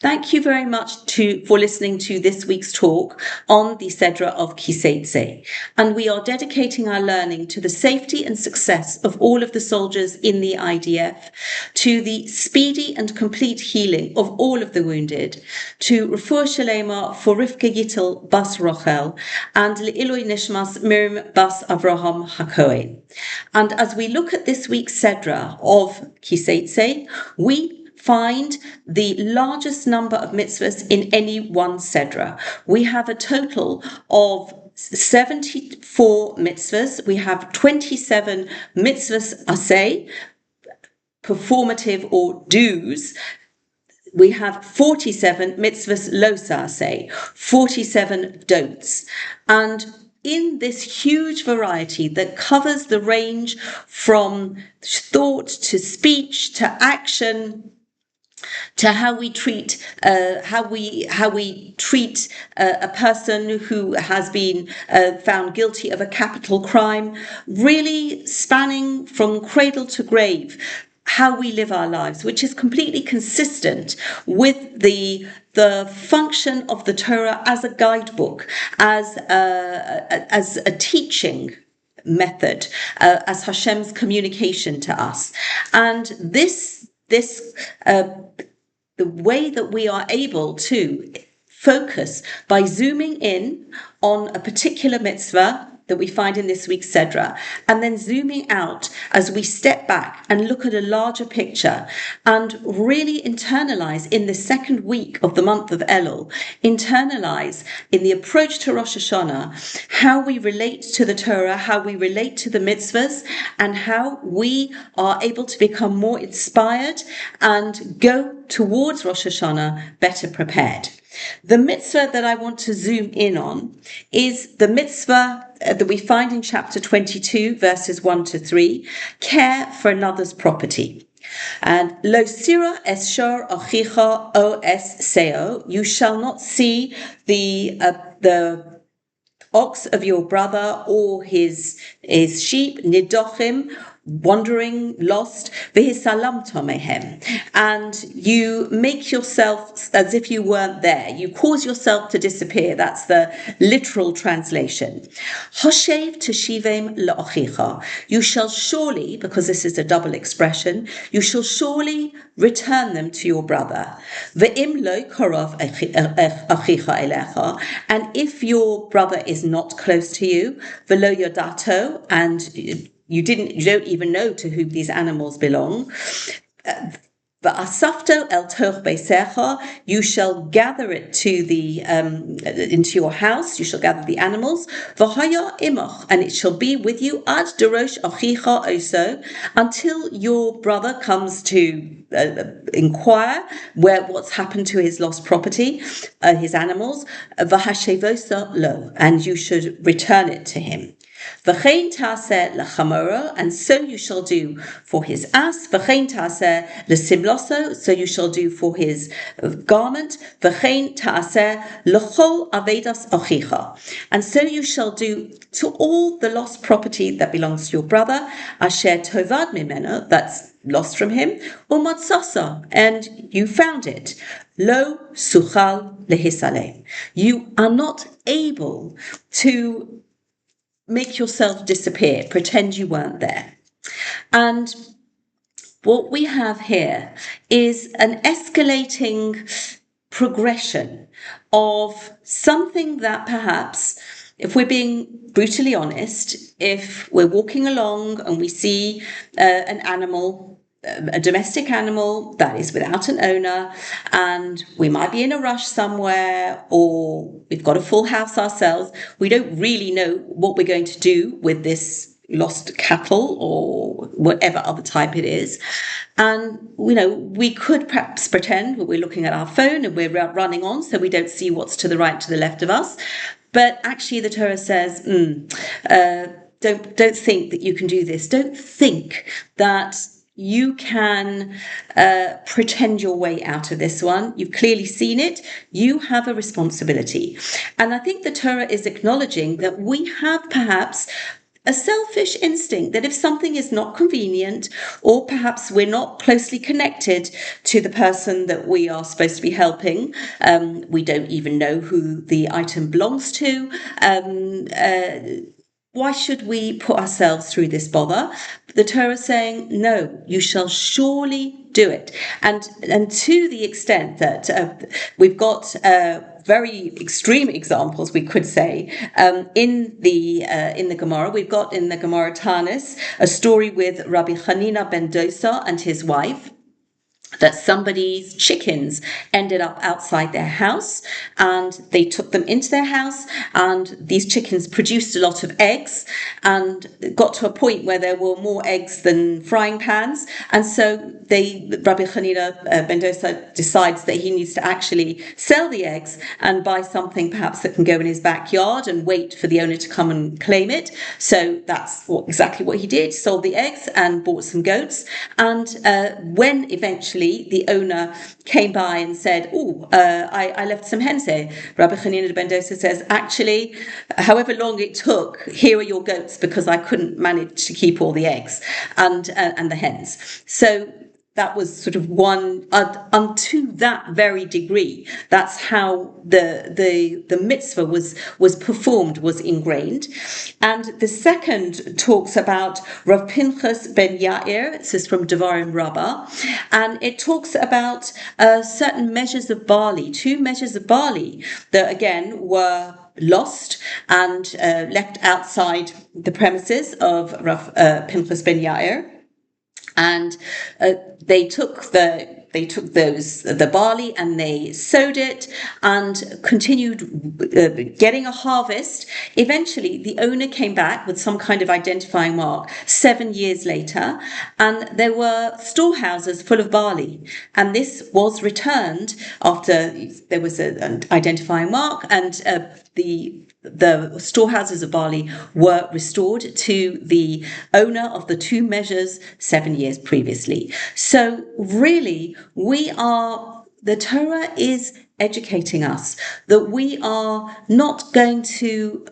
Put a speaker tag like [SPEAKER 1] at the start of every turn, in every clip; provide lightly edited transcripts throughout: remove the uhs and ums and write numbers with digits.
[SPEAKER 1] Thank you very much for listening to this week's talk on the Sedra of Tetze. And we are dedicating our learning to the safety and success of all of the soldiers in the IDF, to the speedy and complete healing of all of the wounded, to refuah sheleima for Rivka Yittel bas Rochel, and Elul nishmas Miriam bas Avrohom Hacohen. And as we look at this week's Sedra of Tetze, we find the largest number of mitzvahs in any one sedra. We have a total of 74 mitzvahs. We have 27 mitzvahs aseh, performative or do's. We have 47 mitzvahs lo aseh, 47 don'ts. And in this huge variety that covers the range from thought to speech to action, to how we treat a person who has been found guilty of a capital crime, really spanning from cradle to grave how we live our lives, which is completely consistent with the function of the Torah as a guidebook, as a teaching method, as Hashem's communication to us. And the way that we are able to focus by zooming in on a particular mitzvah that we find in this week's Sedra, and then zooming out as we step back and look at a larger picture and really internalize in the second week of the month of Elul, internalize in the approach to Rosh Hashanah, how we relate to the Torah, how we relate to the mitzvahs, and how we are able to become more inspired and go towards Rosh Hashanah better prepared. The mitzvah that I want to zoom in on is the mitzvah that we find in chapter 22, verses 1 to 3, care for another's property. And lo sira es shor achicha o es seo, you shall not see the ox of your brother or his sheep, nidochim, wandering, lost, and you make yourself as if you weren't there. You cause yourself to disappear. That's the literal translation. Hoshev teshivim la'achicha. You shall surely, because this is a double expression, you shall surely return them to your brother. Ve'im lo korov achicha elecha. And if your brother is not close to you, ve'lo yodato, and you don't even know to whom these animals belong. V'asafto el toch beisecha, you shall gather it to the into your house. You shall gather the animals. V'haya imach, and it shall be with you ad derosh achicha oso, until your brother comes to inquire what's happened to his lost property, his animals. V'hashevosa lo, and you should return it to him. V'chein ta'aseh lechamoro, and so you shall do for his ass. V'chein ta'aseh lesimloso, so you shall do for his garment. V'chein ta'aseh lechol avedas achicha, and so you shall do to all the lost property that belongs to your brother. Asher tovad mimeno, that's lost from him. Umatzasa, and you found it. Lo suchal lehisalem, you are not able to make yourself disappear, pretend you weren't there. And what we have here is an escalating progression of something that perhaps, if we're being brutally honest, if we're walking along and we see an animal, a domestic animal that is without an owner, and we might be in a rush somewhere, or we've got a full house ourselves, we don't really know what we're going to do with this lost cattle or whatever other type it is. And, we could perhaps pretend that we're looking at our phone and we're running on so we don't see what's to the right, to the left of us. But actually the Torah says, don't think that you can do this. Don't think that you can pretend your way out of this one. You've clearly seen it. You have a responsibility. And I think the Torah is acknowledging that we have perhaps a selfish instinct that if something is not convenient, or perhaps we're not closely connected to the person that we are supposed to be helping, we don't even know who the item belongs to, why should we put ourselves through this bother? The Torah is saying, no, you shall surely do it. And to the extent that we've got very extreme examples, we could say, in the Gemara. We've got in the Gemara Tanis a story with Rabbi Hanina ben Dosa and his wife, that somebody's chickens ended up outside their house, and they took them into their house, and these chickens produced a lot of eggs and got to a point where there were more eggs than frying pans. And so Rabbi Hanina ben Dosa decides that he needs to actually sell the eggs and buy something perhaps that can go in his backyard and wait for the owner to come and claim it. So that's exactly what he did. He sold the eggs and bought some goats. And when eventually the owner came by and said, I left some hens here, Rabbi Hanina ben Dosa says, actually, however long it took, here are your goats, because I couldn't manage to keep all the eggs and the hens. So that was sort of one, unto that very degree. That's how the mitzvah was performed, was ingrained. And the second talks about Rav Pinchas ben Yair. This is from Devarim4, and it talks about certain measures of barley, 2 measures of barley that again were lost and left outside the premises of Rav Pinchas ben Yair. And they took the barley and they sowed it and continued getting a harvest. Eventually, the owner came back with some kind of identifying mark 7 years later, and there were storehouses full of barley. And this was returned after there was an identifying mark, and the storehouses of barley were restored to the owner of the 2 measures 7 years previously. So really, the Torah is educating us that we're not going to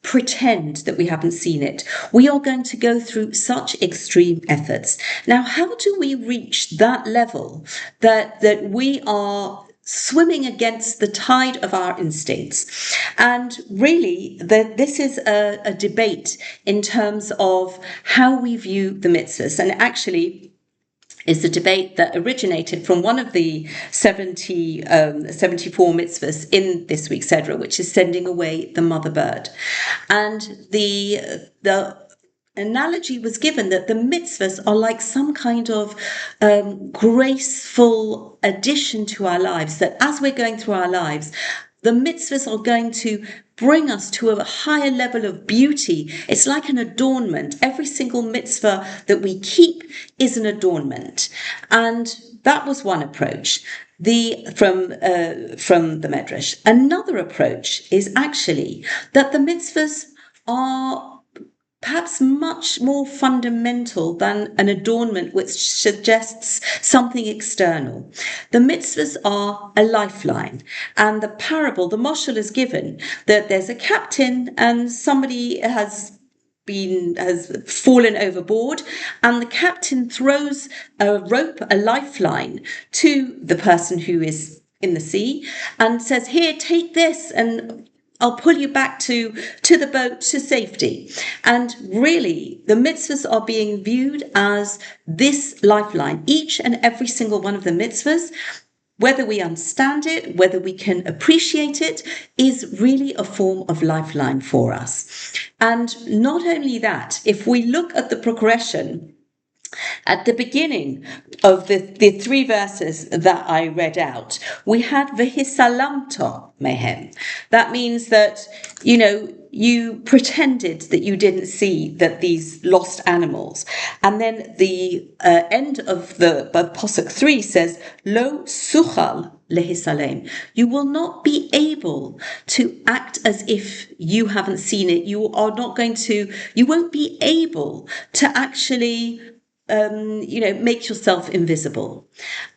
[SPEAKER 1] pretend that we haven't seen it. We are going to go through such extreme efforts. Now, how do we reach that level that we are swimming against the tide of our instincts? And really, this is a debate in terms of how we view the mitzvahs. And actually, is the debate that originated from one of the 74 mitzvahs in this week's Sedra, which is sending away the mother bird. And the analogy was given that the mitzvahs are like some kind of graceful addition to our lives, that as we're going through our lives, the mitzvahs are going to bring us to a higher level of beauty. It's like an adornment. Every single mitzvah that we keep is an adornment. And that was one approach from the Medrash. Another approach is actually that the mitzvahs are perhaps much more fundamental than an adornment which suggests something external. The mitzvahs are a lifeline, and the parable, the Rochel, is given that there's a captain and somebody has fallen overboard, and the captain throws a rope, a lifeline, to the person who is in the sea and says, here, take this, and I'll pull you back to the boat to safety. And really, the mitzvahs are being viewed as this lifeline. Each and every single one of the mitzvahs, whether we understand it, whether we can appreciate it, is really a form of lifeline for us. And not only that, if we look at the progression at the beginning of the 3 verses that I read out, we had V'hisalamto mehem. That means that, you pretended that you didn't see that these lost animals. And then the end of the Pasuk 3 says, Lo suchal lehisalem. You will not be able to act as if you haven't seen it. You won't be able to actually make yourself invisible.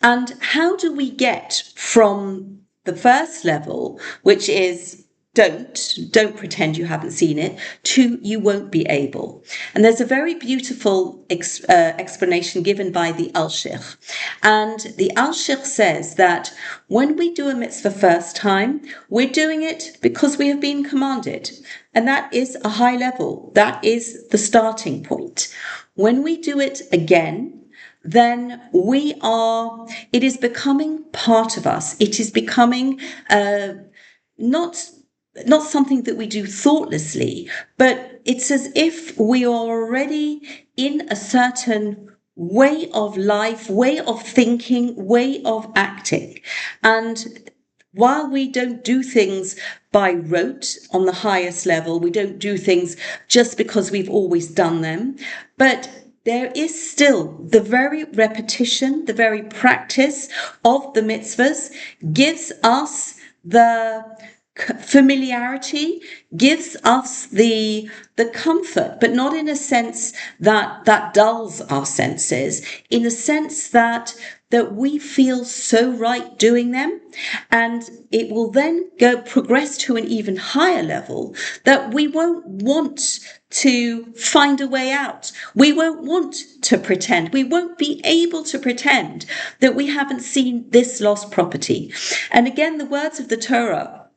[SPEAKER 1] And how do we get from the first level, which is don't pretend you haven't seen it. 2, you won't be able. And there's a very beautiful explanation given by the Al-Sheikh. And the Al-Sheikh says that when we do a mitzvah first time, we're doing it because we have been commanded. And that is a high level. That is the starting point. When we do it again, then it is becoming part of us. It is becoming not something that we do thoughtlessly, but it's as if we are already in a certain way of life, way of thinking, way of acting. And while we don't do things by rote on the highest level, we don't do things just because we've always done them, but there is still the very repetition, the very practice of the mitzvahs gives us the familiarity, gives us the comfort, but not in a sense that dulls our senses, in a sense that we feel so right doing them, and it will then progress to an even higher level that we won't want to find a way out. We won't want to pretend. We won't be able to pretend that we haven't seen this lost property. And again, the words of the Torah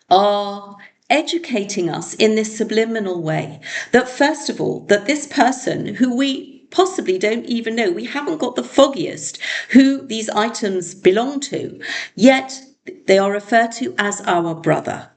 [SPEAKER 1] are educating us in this subliminal way that, first of all, that this person who we possibly don't even know, we haven't got the foggiest who these items belong to, yet they are referred to as our brother.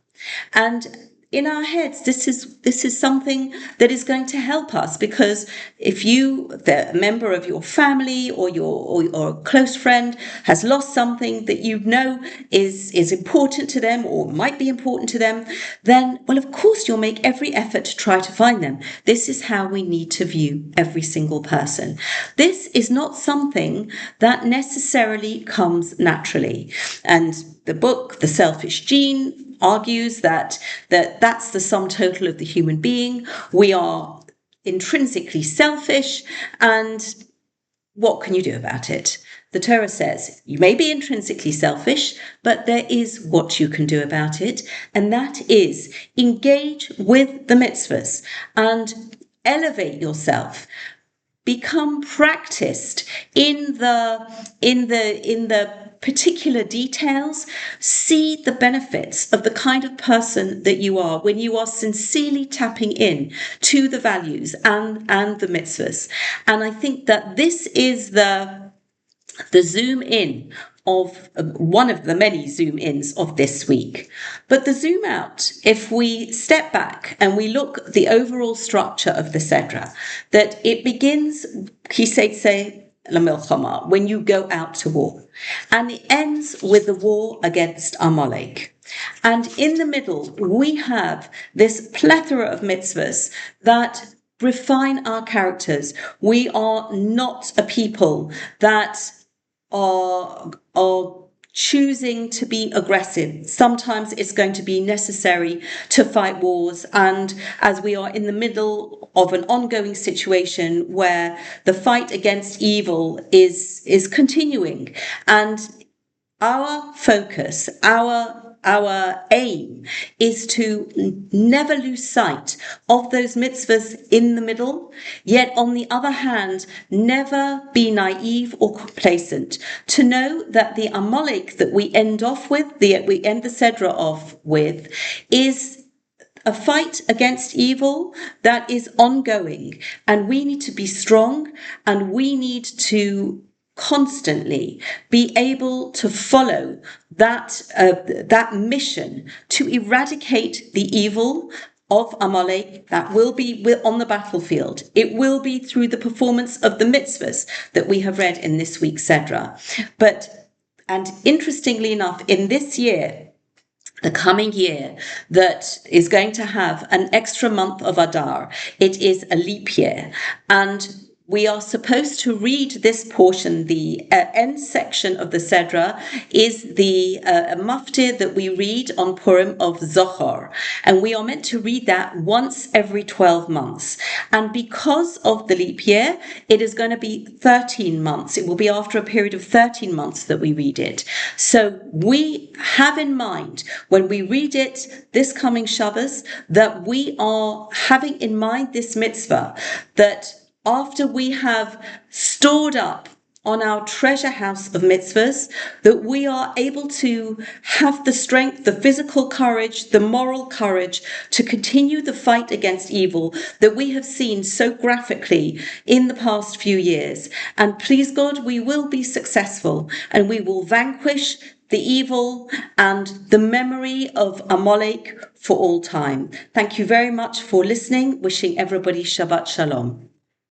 [SPEAKER 1] And in our heads, this is something that is going to help us, because if the member of your family or a close friend has lost something that you know is important to them or might be important to them, then, well, of course, you'll make every effort to try to find them. This is how we need to view every single person. This is not something that necessarily comes naturally. And the book, The Selfish Gene, argues that that's the sum total of the human being. We are intrinsically selfish, and what can you do about it? The Torah says you may be intrinsically selfish, but there is what you can do about it, and that is engage with the mitzvahs and elevate yourself. Become practiced in the particular details. See the benefits of the kind of person that you are when you are sincerely tapping in to the values and the mitzvahs. And I think that this is the zoom in of one of the many zoom ins of this week. But the zoom out, if we step back and we look at the overall structure of the Sedra, that it begins, Tetze, when you go out to war, and it ends with the war against Amalek. And in the middle, we have this plethora of mitzvahs that refine our characters. We are not a people that are choosing to be aggressive. Sometimes it's going to be necessary to fight wars, and as we are in the middle of an ongoing situation where the fight against evil is continuing, and our focus, our aim is to never lose sight of those mitzvahs in the middle, yet on the other hand, never be naive or complacent. To know that the Amalek that we end the Sedra off with, is a fight against evil that is ongoing, and we need to be strong, and we need to constantly be able to follow that mission to eradicate the evil of Amalek. That will be on the battlefield. It will be through the performance of the mitzvahs that we have read in this week's Sedra. And interestingly enough, in this year, the coming year that is going to have an extra month of Adar, it is a leap year, and we are supposed to read this portion. The end section of the Sedra is the maftir that we read on Purim of Zohar. And we are meant to read that once every 12 months. And because of the leap year, it is going to be 13 months. It will be after a period of 13 months that we read it. So we have in mind when we read it this coming Shabbos that we are having in mind this mitzvah, that after we have stored up on our treasure house of mitzvahs, that we are able to have the strength, the physical courage, the moral courage to continue the fight against evil that we have seen so graphically in the past few years. And please God, we will be successful and we will vanquish the evil and the memory of Amalek for all time. Thank you very much for listening. Wishing everybody Shabbat Shalom.